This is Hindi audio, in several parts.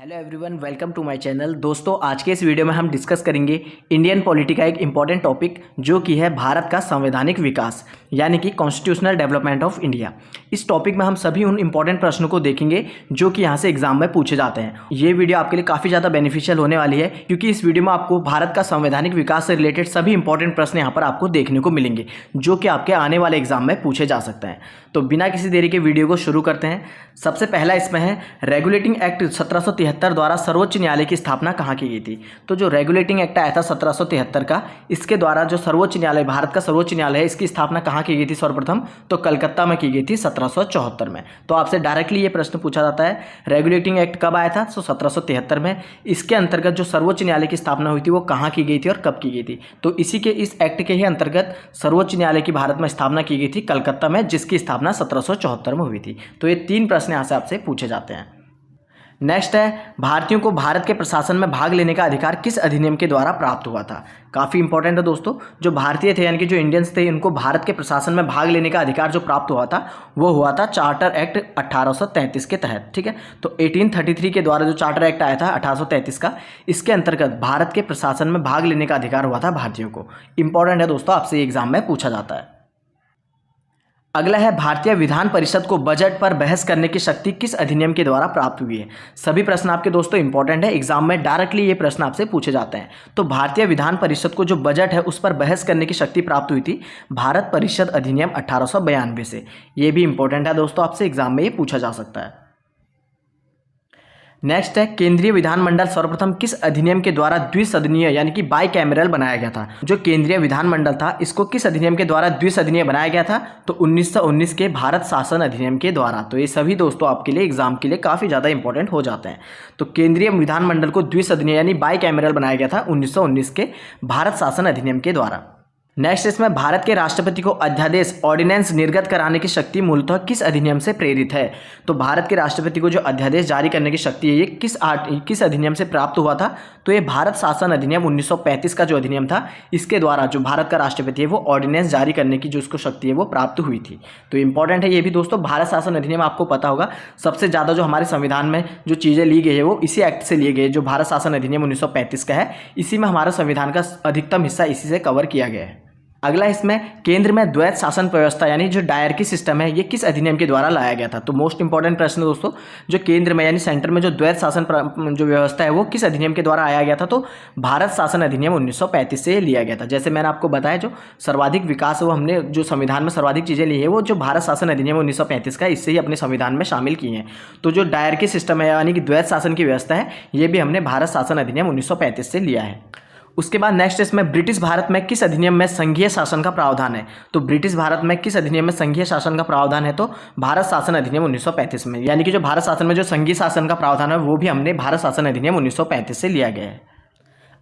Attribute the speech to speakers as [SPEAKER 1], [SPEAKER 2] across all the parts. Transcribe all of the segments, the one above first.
[SPEAKER 1] Hello everyone, welcome to my channel. दोस्तों, आज के इस वीडियो में हम डिस्कस करेंगे इंडियन पॉलिटी का एक इम्पॉर्टेंट टॉपिक जो कि है भारत का संवैधानिक विकास यानी कि कॉन्स्टिट्यूशनल डेवलपमेंट ऑफ इंडिया। इस टॉपिक में हम सभी उन इंपॉर्टेंट प्रश्नों को देखेंगे जो कि यहाँ से एग्जाम में पूछे जाते हैं। ये वीडियो आपके लिए काफ़ी ज़्यादा बेनिफिशियल होने वाली है क्योंकि इस वीडियो में आपको भारत का संवैधानिक विकास से रिलेटेड सभी इंपॉर्टेंट प्रश्न यहाँ पर आपको देखने को मिलेंगे जो कि आपके आने वाले एग्जाम में पूछे जा सकते हैं। तो बिना किसी देरी के वीडियो को शुरू करते हैं। सबसे पहला इसमें है रेगुलेटिंग एक्ट 1773 द्वारा सर्वोच्च न्यायालय की स्थापना कहाँ की गई थी। तो जो रेगुलेटिंग एक्ट आया था 1773 का, इसके द्वारा जो सर्वोच्च न्यायालय, भारत का सर्वोच्च न्यायालय है, इसकी स्थापना कहाँ की गई थी सर्वप्रथम? तो कलकत्ता में की गई थी 1774 में। तो आपसे डायरेक्टली ये प्रश्न पूछा जाता है रेगुलेटिंग एक्ट कब आया था? तो 1773 में। इसके अंतर्गत जो सर्वोच्च न्यायालय की स्थापना हुई थी वो कहाँ की गई थी और कब की गई थी? तो इसी के इस एक्ट के ही अंतर्गत सर्वोच्च न्यायालय की भारत में स्थापना की गई थी कलकत्ता में, जिसकी स्थापना 1774 में हुई थी। तो ये 3 प्रश्न यहाँ से आपसे पूछे जाते हैं। नेक्स्ट है भारतीयों को भारत के प्रशासन में भाग लेने का अधिकार किस अधिनियम के द्वारा प्राप्त हुआ था? काफ़ी इंपॉर्टेंट है दोस्तों। जो भारतीय थे यानी कि जो इंडियंस थे, उनको भारत के प्रशासन में भाग लेने का अधिकार जो प्राप्त हुआ था वो हुआ था चार्टर एक्ट 1833 के तहत। ठीक है, तो 1833 के द्वारा जो चार्टर एक्ट आया था 1833 का, इसके अंतर्गत भारत के प्रशासन में भाग लेने का अधिकार हुआ था भारतीयों को। इंपॉर्टेंट है दोस्तों, आपसे एग्जाम में पूछा जाता है। अगला है भारतीय विधान परिषद को बजट पर बहस करने की शक्ति किस अधिनियम के द्वारा प्राप्त हुई है? सभी प्रश्न आपके दोस्तों इंपॉर्टेंट है, एग्जाम में डायरेक्टली ये प्रश्न आपसे पूछे जाते हैं। तो भारतीय विधान परिषद को जो बजट है उस पर बहस करने की शक्ति प्राप्त हुई थी भारत परिषद अधिनियम 1892 से। ये भी इंपॉर्टेंट है दोस्तों, आपसे एग्जाम में ये पूछा जा सकता है। नेक्स्ट है केंद्रीय विधानमंडल सर्वप्रथम किस अधिनियम के द्वारा द्विसदनीय यानी कि बाई कैमरल बनाया गया था? जो केंद्रीय विधानमंडल था इसको किस अधिनियम के द्वारा द्विसदनीय बनाया गया था? तो 1919 के भारत शासन अधिनियम के द्वारा। तो ये सभी दोस्तों आपके लिए एग्जाम के लिए काफ़ी ज़्यादा इंपॉर्टेंट हो जाते हैं। तो केंद्रीय विधानमंडल को द्विसदनीय यानी बाई कैमरल बनाया गया था 1919 के भारत शासन अधिनियम के द्वारा। नेक्स्ट इसमें भारत के राष्ट्रपति को अध्यादेश ऑर्डिनेंस निर्गत कराने की शक्ति मूलतः किस अधिनियम से प्रेरित है? तो भारत के राष्ट्रपति को जो अध्यादेश जारी करने की शक्ति है ये किस अधिनियम से प्राप्त हुआ था? तो ये भारत शासन अधिनियम 1935 का जो अधिनियम था, इसके द्वारा जो भारत का राष्ट्रपति है वो ऑर्डिनेंस जारी करने की जो उसको शक्ति है वो प्राप्त हुई थी। तो इंपॉर्टेंट है ये भी दोस्तों। भारत शासन अधिनियम आपको पता होगा, सबसे ज़्यादा जो हमारे संविधान में जो चीज़ें ली गई है वो इसी एक्ट से लिए गए, जो भारत शासन अधिनियम 1935 का है। इसी में हमारा संविधान का अधिकतम हिस्सा इसी से कवर किया गया है। अगला इसमें केंद्र में द्वैत शासन व्यवस्था यानी जो डायरकी सिस्टम है ये किस अधिनियम के द्वारा लाया गया था? तो मोस्ट इंपॉर्टेंट प्रश्न दोस्तों, जो केंद्र में यानी सेंटर में जो द्वैत शासन जो व्यवस्था है वो किस अधिनियम के द्वारा आया गया था? तो भारत शासन अधिनियम 1935 से लिया गया था। जैसे मैंने आपको बताया, जो सर्वाधिक विकास है वो हमने जो संविधान में सर्वाधिक चीज़ें ली है वो जो भारत शासन अधिनियम 1935 का, इससे ही अपने संविधान में शामिल की हैं। तो जो डायरकी सिस्टम है यानी कि द्वैत शासन की व्यवस्था है ये भी हमने भारत शासन अधिनियम 1935 से लिया है। उसके बाद नेक्स्ट इसमें ब्रिटिश भारत में किस अधिनियम में संघीय शासन का प्रावधान है? तो ब्रिटिश भारत में किस अधिनियम में संघीय शासन का प्रावधान है? तो भारत शासन अधिनियम 1935 में। यानी कि जो भारत शासन में जो संघीय शासन का प्रावधान है वो भी हमने भारत शासन अधिनियम 1935 से लिया गया है।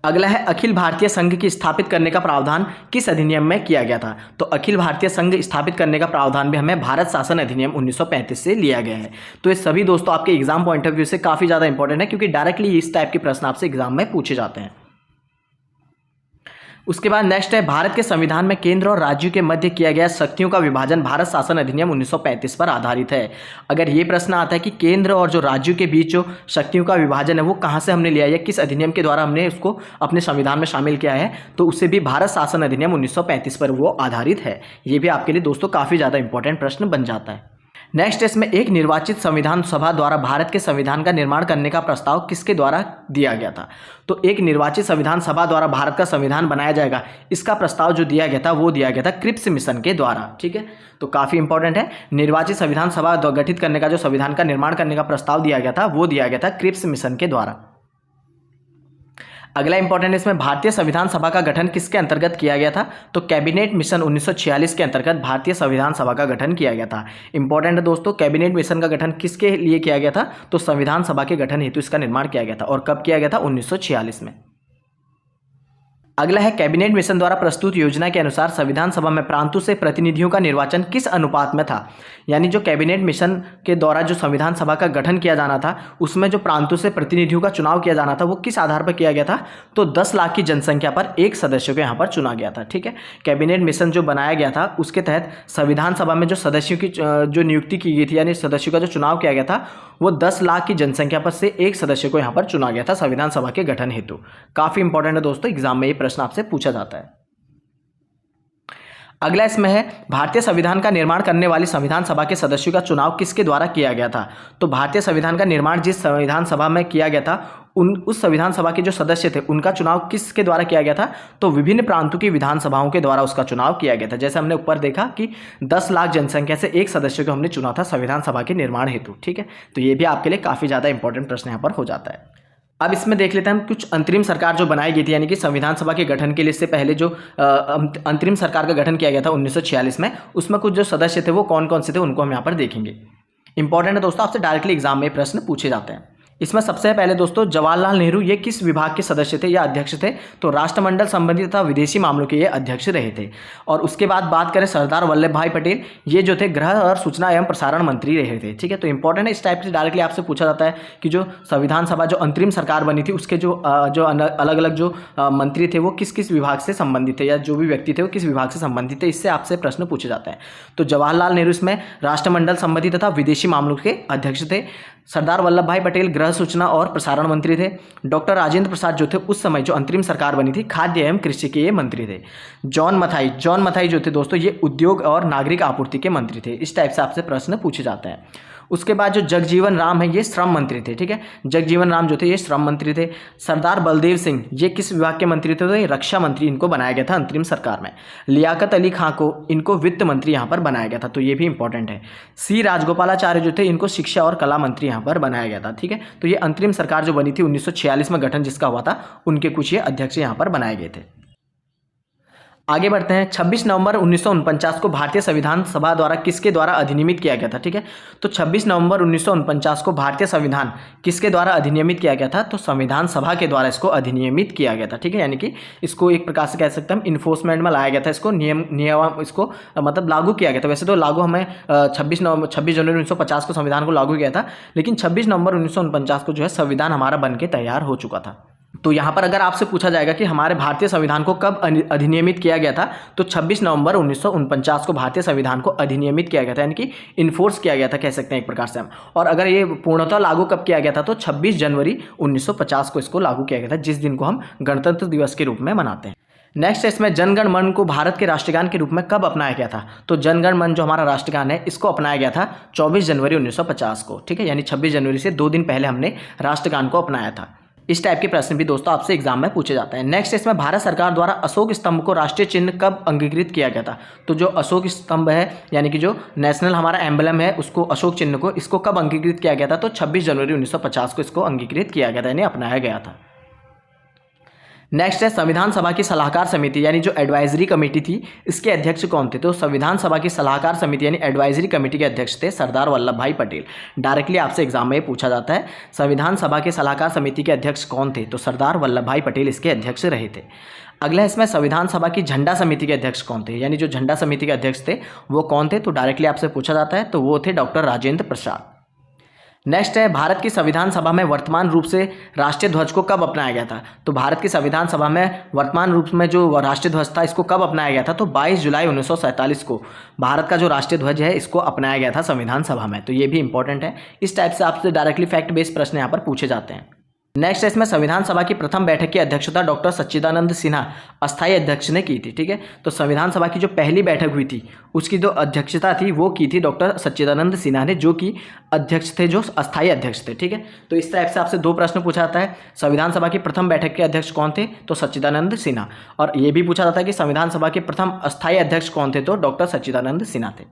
[SPEAKER 1] अगला है अखिल भारतीय संघ की स्थापित करने का प्रावधान किस अधिनियम में किया गया था? तो अखिल भारतीय संघ स्थापित करने का प्रावधान भी हमें भारत शासन अधिनियम 1935 से लिया गया है। तो ये सभी दोस्तों आपके एग्जाम पॉइंट ऑफ व्यू से काफ़ी ज़्यादा इंपॉर्टेंट है क्योंकि डायरेक्टली इस टाइप के प्रश्न आपसे एग्जाम में पूछे जाते हैं। उसके बाद नेक्स्ट है भारत के संविधान में केंद्र और राज्यों के मध्य किया गया शक्तियों का विभाजन भारत शासन अधिनियम 1935 पर आधारित है। अगर ये प्रश्न आता है कि केंद्र और जो राज्यों के बीच जो शक्तियों का विभाजन है वो कहाँ से हमने लिया है, किस अधिनियम के द्वारा हमने उसको अपने संविधान में शामिल किया है, तो उससे भी भारत शासन अधिनियम 1935 पर वो आधारित है। ये भी आपके लिए दोस्तों काफ़ी ज़्यादा इंपॉर्टेंट प्रश्न बन जाता है। नेक्स्ट इसमें एक निर्वाचित संविधान सभा द्वारा भारत के संविधान का निर्माण करने का प्रस्ताव किसके द्वारा दिया गया था? तो एक निर्वाचित संविधान सभा द्वारा भारत का संविधान बनाया जाएगा, इसका प्रस्ताव जो दिया गया था वो दिया गया था क्रिप्स मिशन के द्वारा। ठीक है, तो काफ़ी इंपॉर्टेंट है। निर्वाचित संविधान सभा गठित करने का जो संविधान का निर्माण करने का प्रस्ताव दिया गया था वो दिया गया था क्रिप्स मिशन के द्वारा। अगला इंपॉर्टेंट इसमें भारतीय संविधान सभा का गठन किसके अंतर्गत किया गया था? तो कैबिनेट मिशन 1946 के अंतर्गत भारतीय संविधान सभा का गठन किया गया था। इंपॉर्टेंट है दोस्तों, कैबिनेट मिशन का गठन किसके लिए किया गया था? तो संविधान सभा के गठन हेतु इसका निर्माण किया गया था। और कब किया गया था? 1946 में। अगला है कैबिनेट मिशन द्वारा प्रस्तुत योजना के अनुसार संविधान सभा में प्रांतों से प्रतिनिधियों का निर्वाचन किस अनुपात में था? यानी जो कैबिनेट मिशन के द्वारा जो संविधान सभा का गठन किया जाना था उसमें जो प्रांतों से प्रतिनिधियों का चुनाव किया जाना था वो किस आधार पर किया गया था? तो 10 लाख की जनसंख्या पर एक सदस्य को यहाँ पर चुना गया था। ठीक है, कैबिनेट मिशन जो बनाया गया था उसके तहत संविधान सभा में जो सदस्यों की जो नियुक्ति की गई थी यानी सदस्यों का जो चुनाव किया गया था वो 10 लाख की जनसंख्या पर से एक सदस्य को यहाँ पर चुना गया था संविधान सभा के गठन हेतु। काफ़ी इंपॉर्टेंट है दोस्तों, एग्जाम में ये प्रश्न आपसे पूछा जाता है। अगला इसमें है भारतीय संविधान का निर्माण करने वाली संविधान सभा के सदस्यों का चुनाव किसके द्वारा किया गया था। तो भारतीय संविधान का निर्माण जिस संविधान सभा में किया गया था उस संविधान सभा के जो सदस्य थे उनका चुनाव किसके द्वारा किया गया था। तो विभिन्न प्रांतों की विधानसभाओं के द्वारा उसका चुनाव किया गया था। जैसे हमने ऊपर देखा कि 10 लाख जनसंख्या से एक सदस्य को हमने चुना था संविधान सभा के निर्माण हेतु। ठीक है, तो ये भी आपके लिए काफ़ी ज़्यादा इंपॉर्टेंट प्रश्न यहाँ पर हो जाता है। अब इसमें देख लेते हैं हम कुछ अंतरिम सरकार जो बनाई गई थी, यानी कि संविधान सभा के गठन के लिए इससे पहले जो अंतरिम सरकार का गठन किया गया था 1946 में, उसमें कुछ जो सदस्य थे वो कौन कौन से थे उनको हम यहाँ पर देखेंगे। इंपॉर्टेंट है दोस्तों, आपसे डायरेक्टली एग्जाम में प्रश्न पूछे जाते हैं। इसमें सबसे पहले दोस्तों जवाहरलाल नेहरू ये किस विभाग के सदस्य थे या अध्यक्ष थे। तो राष्ट्रमंडल संबंधी तथा विदेशी मामलों के ये अध्यक्ष रहे थे। और उसके बाद बात करें सरदार वल्लभ भाई पटेल, ये जो थे गृह और सूचना एवं प्रसारण मंत्री रहे थे। ठीक है, तो इंपॉर्टेंट है, इस टाइप से डायरेक्टली आपसे पूछा जाता है कि जो संविधान सभा जो अंतरिम सरकार बनी थी उसके जो अलग अलग जो मंत्री थे वो किस किस विभाग से संबंधित थे या जो भी व्यक्ति थे वो किस विभाग से संबंधित थे, इससे आपसे प्रश्न पूछे जाता है। तो जवाहरलाल नेहरू इसमें राष्ट्रमंडल संबंधी तथा विदेशी मामलों के अध्यक्ष थे। सरदार वल्लभ भाई पटेल गृह सूचना और प्रसारण मंत्री थे। डॉक्टर राजेंद्र प्रसाद जो थे उस समय जो अंतरिम सरकार बनी थी खाद्य एवं कृषि के ये मंत्री थे। जॉन मथाई जो थे दोस्तों ये उद्योग और नागरिक आपूर्ति के मंत्री थे। इस टाइप से आपसे प्रश्न पूछे जाते हैं। उसके बाद जो जगजीवन राम है ये श्रम मंत्री थे। ठीक है, जगजीवन राम जो थे ये श्रम मंत्री थे। सरदार बलदेव सिंह ये किस विभाग के मंत्री थे। तो ये रक्षा मंत्री इनको बनाया गया था अंतरिम सरकार में। लियाकत अली खां को इनको वित्त मंत्री यहाँ पर बनाया गया था, तो ये भी इंपॉर्टेंट है। सी राजगोपालाचार्य जो थे इनको शिक्षा और कला मंत्री यहाँ पर बनाया गया था। ठीक है, तो ये अंतरिम सरकार जो बनी थी 1946 में गठन जिसका हुआ था उनके कुछ ये अध्यक्ष यहाँ पर बनाए गए थे। आगे बढ़ते हैं। 26 नवंबर 1949 को भारतीय संविधान सभा द्वारा किसके द्वारा अधिनियमित किया गया था। ठीक है, तो 26 नवंबर 1949 को भारतीय संविधान किसके द्वारा अधिनियमित किया गया था। तो संविधान सभा के द्वारा इसको अधिनियमित किया गया था। ठीक है, यानी कि इसको एक प्रकार से कह सकते हैं हम इन्फोर्समेंट में लाया गया था, इसको नियम इसको मतलब लागू किया गया था। वैसे तो लागू हमें 26 जनवरी 1950 को संविधान को लागू किया था, लेकिन 26 नवंबर 1949 को जो है संविधान हमारा बन के तैयार हो चुका था। तो यहाँ पर अगर आपसे पूछा जाएगा कि हमारे भारतीय संविधान को कब अधिनियमित किया गया था, तो 26 नवंबर 1949 को भारतीय संविधान को अधिनियमित किया गया था, यानी कि इन्फोर्स किया गया था कह सकते हैं एक प्रकार से हम। और अगर ये पूर्णतः लागू कब किया गया था, तो 26 जनवरी 1950 को इसको लागू किया गया था, जिस दिन को हम गणतंत्र दिवस के रूप में मनाते हैं। नेक्स्ट इसमें जनगण मन को भारत के राष्ट्रगान के रूप में कब अपनाया गया था। तो जनगण मन जो हमारा राष्ट्रगान है इसको अपनाया गया था 24 जनवरी 1950 को। ठीक है, यानी 26 जनवरी से 2 दिन पहले हमने राष्ट्रगान को अपनाया था। इस टाइप के प्रश्न भी दोस्तों आपसे एग्जाम में पूछे जाते हैं। नेक्स्ट इसमें भारत सरकार द्वारा अशोक स्तंभ को राष्ट्रीय चिन्ह कब अंगीकृत किया गया था। तो जो अशोक स्तंभ है यानी कि जो नेशनल हमारा एम्बलम है उसको अशोक चिन्ह को इसको कब अंगीकृत किया गया था। तो 26 जनवरी 1950 को इसको अंगीकृत किया गया था, यानी अपनाया गया था। नेक्स्ट है संविधान सभा की सलाहकार समिति यानी जो एडवाइजरी कमेटी थी इसके अध्यक्ष कौन थे। तो संविधान सभा की सलाहकार समिति यानी एडवाइजरी कमेटी के अध्यक्ष थे सरदार वल्लभ भाई पटेल। डायरेक्टली आपसे एग्जाम में पूछा जाता है संविधान सभा के सलाहकार समिति के अध्यक्ष कौन थे। तो सरदार वल्लभ भाई पटेल इसके अध्यक्ष रहे थे। अगला इसमें संविधान सभा की झंडा समिति के अध्यक्ष कौन थे, यानी जो झंडा समिति के अध्यक्ष थे वो कौन थे। तो डायरेक्टली आपसे पूछा जाता है, तो वो थे डॉक्टर राजेंद्र प्रसाद। नेक्स्ट है भारत की संविधान सभा में वर्तमान रूप से राष्ट्रीय ध्वज को कब अपनाया गया था। तो भारत की संविधान सभा में वर्तमान रूप में जो राष्ट्रीय ध्वज था इसको कब अपनाया गया था। तो 22 जुलाई 1947 को भारत का जो राष्ट्रीय ध्वज है इसको अपनाया गया था संविधान सभा में। तो ये भी इंपॉर्टेंट है। इस टाइप से आपसे डायरेक्टली फैक्ट बेस्ड प्रश्न यहाँ पर पूछे जाते हैं। नेक्स्ट इसमें संविधान सभा की प्रथम बैठक की अध्यक्षता डॉक्टर सच्चिदानंद सिन्हा अस्थायी अध्यक्ष ने की थी। ठीक है, तो संविधान सभा की जो पहली बैठक हुई थी उसकी जो अध्यक्षता थी वो की थी डॉक्टर सच्चिदानंद सिन्हा ने, जो कि अध्यक्ष थे, जो अस्थायी अध्यक्ष थे। ठीक है, तो इस टाइप से आपसे 2 प्रश्न पूछा जाता है। संविधान सभा की प्रथम बैठक के अध्यक्ष कौन थे। तो सच्चिदानंद सिन्हा। और ये भी पूछा जाता है कि संविधान सभा के प्रथम अस्थायी अध्यक्ष कौन थे। तो डॉक्टर सच्चिदानंद सिन्हा थे।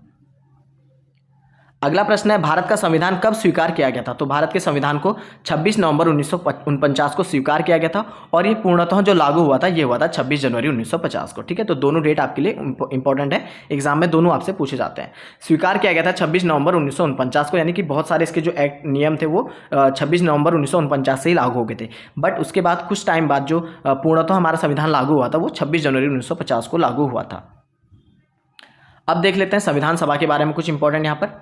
[SPEAKER 1] अगला प्रश्न है भारत का संविधान कब स्वीकार किया गया था। तो भारत के संविधान को 26 नवंबर 1949 को स्वीकार किया गया था और ये पूर्णतः जो लागू हुआ था ये हुआ था 26 जनवरी 1950 को। ठीक है, तो दोनों डेट आपके लिए इंपॉर्टेंट है, एग्जाम में दोनों आपसे पूछे जाते हैं। स्वीकार किया गया था 26 नवंबर 1949 को, यानी कि बहुत सारे इसके जो एक्ट नियम थे वो 26 नवंबर 1949 से ही लागू हो गए थे। बट उसके बाद कुछ टाइम बाद जो पूर्णतः हमारा संविधान लागू हुआ था वो 26 जनवरी 1950 को लागू हुआ था। अब देख लेते हैं संविधान सभा के बारे में कुछ इंपॉर्टेंट यहाँ पर।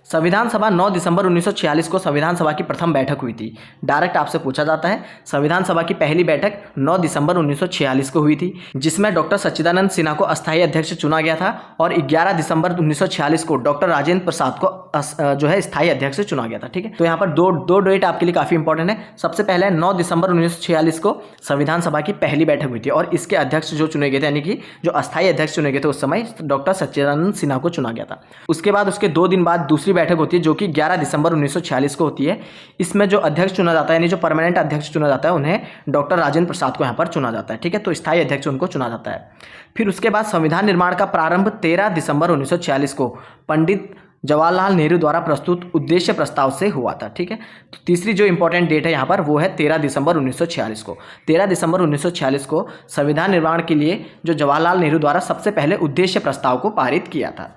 [SPEAKER 1] संविधान सभा 9 दिसंबर 1946 को संविधान सभा की प्रथम बैठक हुई थी। डायरेक्ट आपसे पूछा जाता है, संविधान सभा की पहली बैठक 9 दिसंबर 1946 को हुई थी, जिसमें डॉक्टर सच्चिदानंद सिन्हा को अस्थायी अध्यक्ष चुना गया था और 11 दिसंबर 1946 को डॉक्टर राजेंद्र प्रसाद को जो है स्थायी अध्यक्ष चुना गया था। ठीक है, तो यहाँ पर दो डेट आपके लिए काफी इंपॉर्टेंट है। सबसे पहले 9 दिसंबर 1946 को संविधान सभा की पहली बैठक हुई थी और इसके अध्यक्ष जो चुने गए थे, यानी कि जो अस्थायी अध्यक्ष चुने गए थे उस समय डॉक्टर सच्चिदानंद सिन्हा को चुना गया था। उसके बाद उसके 2 दिन बाद दूसरी बैठक होती है जो कि 11 दिसंबर 1946 को होती है। इसमें जो अध्यक्ष चुना जाता है, यानी जो परमानेंट अध्यक्ष चुना जाता है, उन्हें डॉक्टर राजेंद्र प्रसाद को यहाँ पर चुना जाता है। ठीक है, तो स्थायी अध्यक्ष उनको चुना जाता है। फिर उसके बाद संविधान निर्माण का प्रारंभ 13 दिसंबर 1946 को पंडित जवाहरलाल नेहरू द्वारा प्रस्तुत उद्देश्य प्रस्ताव से हुआ था। ठीक है, तो तीसरी जो इंपॉर्टेंट डेट है यहाँ पर वो है 13 दिसंबर 1946 को। 13 दिसंबर 1946 को संविधान निर्माण के लिए जो जवाहरलाल नेहरू द्वारा सबसे पहले उद्देश्य प्रस्ताव को पारित किया था।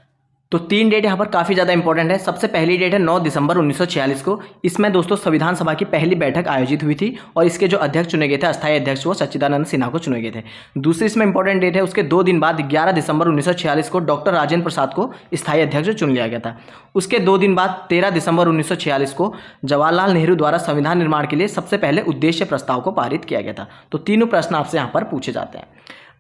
[SPEAKER 1] तो 3 डेट यहाँ पर काफ़ी ज़्यादा इंपॉर्टेंट है। सबसे पहली डेट है 9 दिसंबर 1946 को। इसमें दोस्तों संविधान सभा की पहली बैठक आयोजित हुई थी और इसके जो अध्यक्ष चुने गए थे, अस्थायी अध्यक्ष, वो सच्चिदानंद सिन्हा को चुने गए थे। दूसरी इसमें इंपॉर्टेंट डेट है, उसके 2 दिन बाद 11 दिसंबर 1946 को डॉक्टर राजेंद्र प्रसाद को स्थायी अध्यक्ष चुन लिया गया था। उसके 2 दिन बाद 13 दिसंबर 1946 को जवाहरलाल नेहरू द्वारा संविधान निर्माण के लिए सबसे पहले उद्देश्य प्रस्ताव को पारित किया गया था। तो तीनों प्रश्न आपसे यहाँ पर पूछे जाते हैं।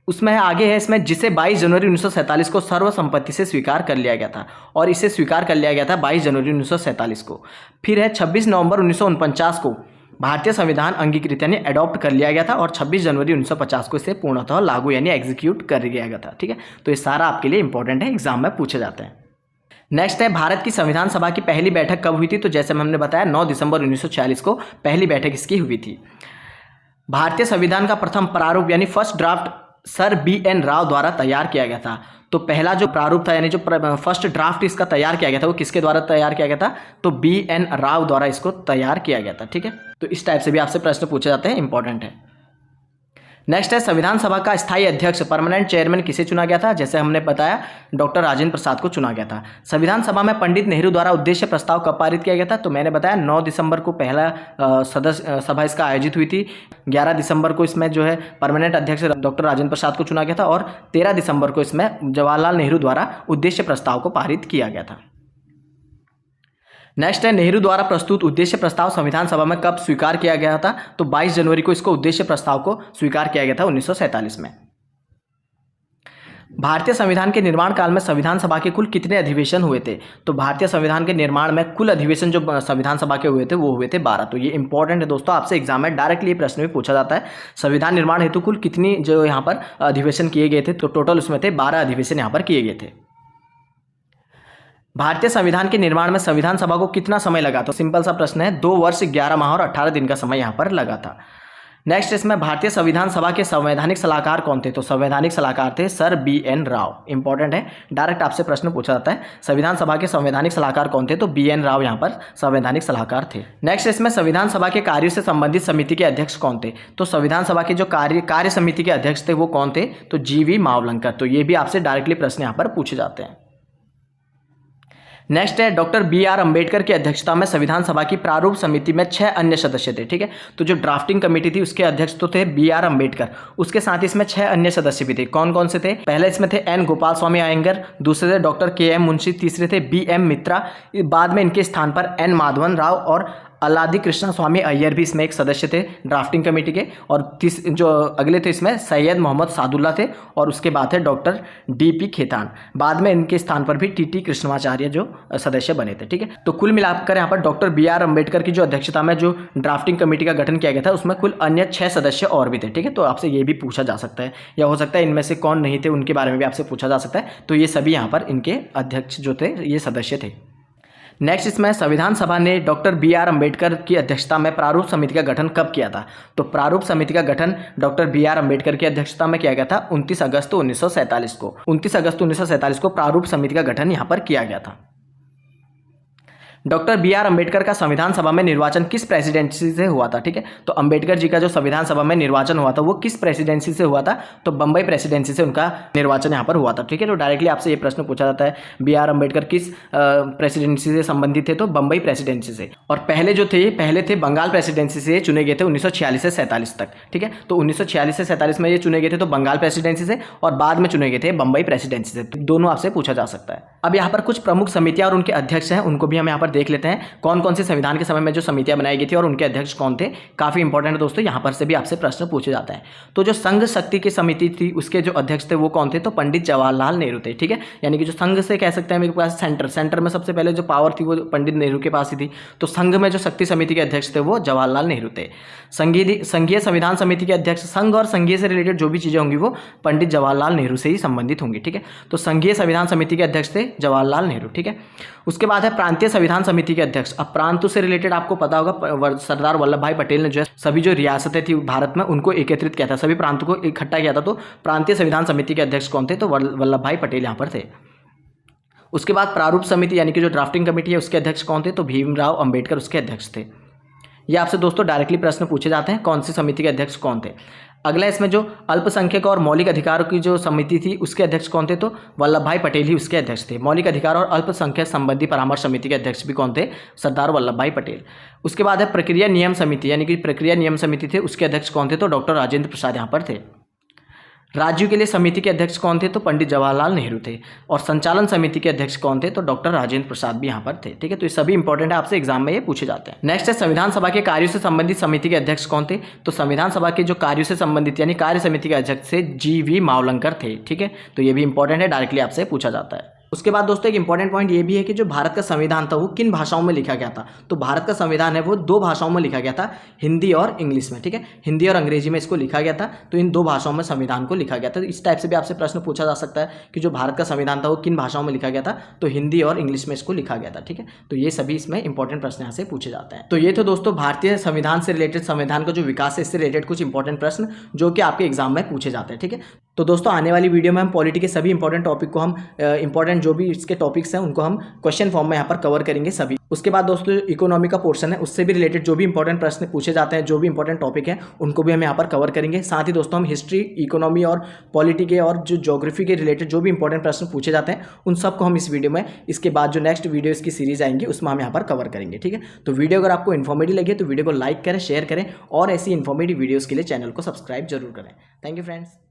[SPEAKER 1] उसमें आगे है इसमें, जिसे 22 जनवरी 1947 को सर्वसम्मति से स्वीकार कर लिया गया था और इसे स्वीकार कर लिया गया था 22 जनवरी 1947 को। फिर है 26 नवंबर 1949 को भारतीय संविधान अंगीकृत यानी अडॉप्ट कर लिया गया था और 26 जनवरी 1950 को इसे पूर्णतः लागू यानी एग्जीक्यूट कर दिया गया था। ठीक है, तो ये सारा आपके लिए इंपॉर्टेंट है, एग्जाम में पूछे जाते हैं। नेक्स्ट है, भारत की संविधान सभा की पहली बैठक कब हुई थी? तो जैसे हमने बताया 9 दिसंबर 1946 को पहली बैठक इसकी हुई थी। भारतीय संविधान का प्रथम प्रारूप यानी first draft sir BN Rao द्वारा तैयार किया गया था। तो पहला जो प्रारूप था यानी जो फर्स्ट ड्राफ्ट इसका तैयार किया गया था वो किसके द्वारा तैयार किया गया था? तो BN राव द्वारा इसको तैयार किया गया था। ठीक है, तो इस टाइप से भी आपसे प्रश्न पूछे जाते हैं, इंपॉर्टेंट है। नेक्स्ट है, संविधान सभा का स्थायी अध्यक्ष परमानेंट चेयरमैन किसे चुना गया था? जैसे हमने बताया डॉक्टर राजेंद्र प्रसाद को चुना गया था। संविधान सभा में पंडित नेहरू द्वारा उद्देश्य प्रस्ताव कब पारित किया गया था? तो मैंने बताया 9 दिसंबर को पहला सदस्य सभा इसका आयोजित हुई थी। 11 दिसंबर को इसमें जो है परमानेंट अध्यक्ष डॉक्टर राजेंद्र प्रसाद को चुना गया था और 13 दिसंबर को इसमें जवाहरलाल नेहरू द्वारा उद्देश्य प्रस्ताव को पारित किया गया था। नेक्स्ट है, नेहरू द्वारा प्रस्तुत उद्देश्य प्रस्ताव संविधान सभा में कब स्वीकार किया गया था? तो 22 जनवरी को इसको उद्देश्य प्रस्ताव को स्वीकार किया गया था 1947 में। भारतीय संविधान के निर्माण काल में संविधान सभा के कुल कितने अधिवेशन हुए थे? तो भारतीय संविधान के निर्माण में कुल अधिवेशन जो संविधान सभा के हुए थे वो हुए थे 12। तो ये इंपॉर्टेंट है दोस्तों, आपसे एग्जाम में डायरेक्टली ये प्रश्न भी पूछा जाता है। संविधान निर्माण हेतु कुल कितनी जो यहाँ पर अधिवेशन किए गए थे? तो टोटल उसमें थे 12 अधिवेशन यहाँ पर किए गए थे। भारतीय संविधान के निर्माण में संविधान सभा को कितना समय लगा? तो सिंपल सा प्रश्न है, 2 वर्ष 11 माह और 18 दिन का समय यहाँ पर लगा था। नेक्स्ट इसमें, भारतीय संविधान सभा के संवैधानिक सलाहकार कौन थे? तो संवैधानिक सलाहकार थे सर BN राव। इंपॉर्टेंट है, डायरेक्ट आपसे प्रश्न पूछा जाता है, संविधान सभा के संवैधानिक सलाहकार कौन थे? तो BN राव यहाँ पर संवैधानिक सलाहकार थे। नेक्स्ट इसमें, संविधान सभा के कार्यों से संबंधित समिति के अध्यक्ष कौन थे? तो संविधान सभा के जो कार्य समिति के अध्यक्ष थे वो कौन थे? तो GV मावलंकर। तो ये भी आपसे डायरेक्टली प्रश्न यहाँ पर पूछे जाते हैं। नेक्स्ट है, डॉक्टर BR अम्बेडकर की अध्यक्षता में संविधान सभा की प्रारूप समिति में 6 अन्य सदस्य थे। ठीक है, तो जो ड्राफ्टिंग कमेटी थी उसके अध्यक्ष तो थे BR अम्बेडकर, उसके साथ इसमें 6 अन्य सदस्य भी थे। कौन कौन से थे? पहले इसमें थे N गोपाल स्वामी अयंगर, दूसरे थे डॉक्टर KM मुंशी, तीसरे थे BM मित्रा, बाद में इनके स्थान पर N माधवन राव और अल्लादी कृष्णा स्वामी अय्यर भी इसमें एक सदस्य थे ड्राफ्टिंग कमेटी के। और जो अगले थे इसमें सैयद मोहम्मद सादुल्ला थे और उसके बाद है डॉक्टर DP खेतान। बाद में इनके स्थान पर भी TT कृष्णमाचार्य जो सदस्य बने थे। ठीक है, तो कुल मिलाकर यहाँ पर डॉक्टर BR अम्बेडकर की जो अध्यक्षता में जो ड्राफ्टिंग कमेटी का गठन किया गया था उसमें कुल अन्य 6 सदस्य और भी थे। ठीक है, तो आपसे ये भी पूछा जा सकता है, या हो सकता है इनमें से कौन नहीं थे उनके बारे में भी आपसे पूछा जा सकता है। तो ये सभी यहाँ पर इनके अध्यक्ष जो थे ये सदस्य थे। नेक्स्ट इसमें, संविधान सभा ने डॉक्टर BR अम्बेडकर की अध्यक्षता में प्रारूप समिति का गठन कब किया था? तो प्रारूप समिति का गठन डॉक्टर BR अम्बेडकर की अध्यक्षता में किया गया था 29 अगस्त 1947 को। 29 अगस्त 1947 को प्रारूप समिति का गठन यहाँ पर किया गया था। डॉक्टर बी आर अम्बेडकर का संविधान सभा में निर्वाचन किस प्रेसिडेंसी से हुआ था? ठीक है, तो अम्बेडकर जी का जो संविधान सभा में निर्वाचन हुआ था वो किस प्रेसिडेंसी से हुआ था? तो बम्बई प्रेसिडेंसी से उनका निर्वाचन यहाँ पर हुआ था। ठीक है, तो डायरेक्टली आपसे ये प्रश्न पूछा जाता है, बी आर अम्बेडकर किस प्रेसिडेंसी से संबंधित थे? तो बम्बई प्रेसिडेंसी से। और पहले थे बंगाल प्रेसिडेंसी से चुने गए थे 1946 से 47 तक। ठीक है, तो 1946 से 47 में ये चुने गए थे तो बंगाल प्रेसिडेंसी से, और बाद में चुने गए थे बम्बई प्रेसिडेंसी से। तो दोनों आपसे पूछा जा सकता है। अब यहाँ पर कुछ प्रमुख समितियां और उनके अध्यक्ष हैं, उनको भी हम यहाँ पर देख लेते हैं। कौन कौन से संविधान के समय में जो समितियां बनाई गई थी और उनके अध्यक्ष कौन थे, काफी इंपॉर्टेंट है दोस्तों, यहाँ पर से भी आपसे प्रश्न पूछे जाते हैं। तो जो संघ शक्ति की समिति थी उसके जो अध्यक्ष थे वो कौन थे? तो पंडित जवाहरलाल नेहरू थे। ठीक है, यानी कि जो संघ से कह सकते हैं मेरे पास सेंटर में सबसे पहले जो पावर थी वो पंडित नेहरू के पास ही थी। तो संघ में जो शक्ति समिति के अध्यक्ष थे वो जवाहरलाल नेहरू थे। संघीय संविधान समिति के अध्यक्ष, संघ और संघीय से रिलेटेड जो भी चीजें होंगी वो पंडित जवाहरलाल नेहरू से ही संबंधित होंगी। ठीक है, तो संघीय संविधान समिति के अध्यक्ष थे जवाहरलाल नेहरू। ठीक है, उसके बाद है प्रांतीय संविधान समिति के अध्यक्ष। अब प्रांतों से रिलेटेड आपको पता होगा सरदार वल्लभ भाई पटेल ने जो है सभी जो रियासतें थी भारत में उनको एकत्रित किया था, सभी प्रांतों को इकट्ठा किया था। तो प्रांतीय संविधान समिति के अध्यक्ष कौन थे? तो वल्लभ भाई पटेल यहाँ पर थे। उसके बाद प्रारूप समिति यानी कि जो ड्राफ्टिंग कमेटी है उसके अध्यक्ष कौन थे? तो भीमराव अंबेडकर उसके अध्यक्ष थे। ये आपसे दोस्तों डायरेक्टली प्रश्न पूछे जाते हैं, कौन सी समिति के अध्यक्ष कौन थे। अगला इसमें जो अल्पसंख्यक और मौलिक अधिकारों की जो समिति थी उसके अध्यक्ष कौन थे? तो वल्लभ भाई पटेल ही उसके अध्यक्ष थे। मौलिक अधिकार और अल्पसंख्यक संबंधी परामर्श समिति के अध्यक्ष भी कौन थे? सरदार वल्लभ भाई पटेल। उसके बाद है प्रक्रिया नियम समिति यानी कि प्रक्रिया नियम समिति थे, उसके अध्यक्ष कौन थे? तो डॉक्टर राजेंद्र प्रसाद यहाँ पर थे। राज्यों के लिए समिति के अध्यक्ष कौन थे? तो पंडित जवाहरलाल नेहरू थे। और संचालन समिति के अध्यक्ष कौन थे? तो डॉक्टर राजेंद्र प्रसाद भी यहाँ पर थे। ठीक है, तो ये सभी इंपॉर्टेंट है, आपसे एग्जाम में ये पूछे जाते हैं। नेक्स्ट है संविधान सभा के कार्यों से संबंधित समिति के अध्यक्ष कौन थे? तो संविधान सभा के जो कार्यों से संबंधित यानी कार्य समिति के अध्यक्ष से जी.वी. मावलंकर थे। ठीक है, तो ये भी इंपॉर्टेंट है, डायरेक्टली आपसे पूछा जाता है। उसके बाद दोस्तों एक इंपॉर्टेंट पॉइंट ये भी है कि जो भारत का संविधान था वो किन भाषाओं में लिखा गया था? तो भारत का संविधान है वो 2 भाषाओं में लिखा गया था, हिंदी और इंग्लिश में। ठीक है, हिंदी और अंग्रेजी में इसको लिखा गया था। तो इन 2 भाषाओं में संविधान को लिखा गया था। तो इस टाइप से भी आपसे प्रश्न पूछा जा सकता है कि जो भारत का संविधान था वो किन भाषाओं में लिखा गया था? तो हिंदी और इंग्लिश में इसको लिखा गया था। ठीक है, तो ये सभी इसमें इंपॉर्टेंट प्रश्न यहाँ से पूछे जाते हैं। तो ये तो दोस्तों भारतीय संविधान से रिलेटेड, संविधान का जो विकास है इससे रिलेटेड कुछ इंपॉर्टेंट प्रश्न जो कि आपके एग्जाम में पूछे जाते हैं। ठीक है, तो दोस्तों आने वाली वीडियो में हम पॉलिटी के सभी इंपॉर्टेंट टॉपिक को हम इंपॉर्टेंट जो भी इसके टॉपिक्स हैं उनको हम क्वेश्चन फॉर्म में यहाँ पर कवर करेंगे सभी। उसके बाद दोस्तों इकोनॉमी का पोर्शन है उससे भी रिलेटेड जो भी इंपॉर्टेंट प्रश्न पूछे जाते हैं, जो भी इंपॉर्टेंट टॉपिक है उनको भी हम यहाँ पर कवर करेंगे। साथ ही दोस्तों हम हिस्ट्री, इकोनॉमी और पॉलिटी के और जो ज्योग्राफी के रिलेटेड जो भी इंपॉर्टेंट प्रश्न पूछे जाते हैं उन सबको हम इस वीडियो में, इसके बाद जो नेक्स्ट वीडियो इसकी सीरीज आएंगी उसमें हम यहाँ पर कवर करेंगे। ठीक है, तो वीडियो अगर आपको इन्फॉर्मेटिव लगे तो वीडियो को लाइक करें, शेयर करें और ऐसी इन्फॉर्मेटिव वीडियोज़ के लिए चैनल को सब्सक्राइब जरूर करें। Thank you friends.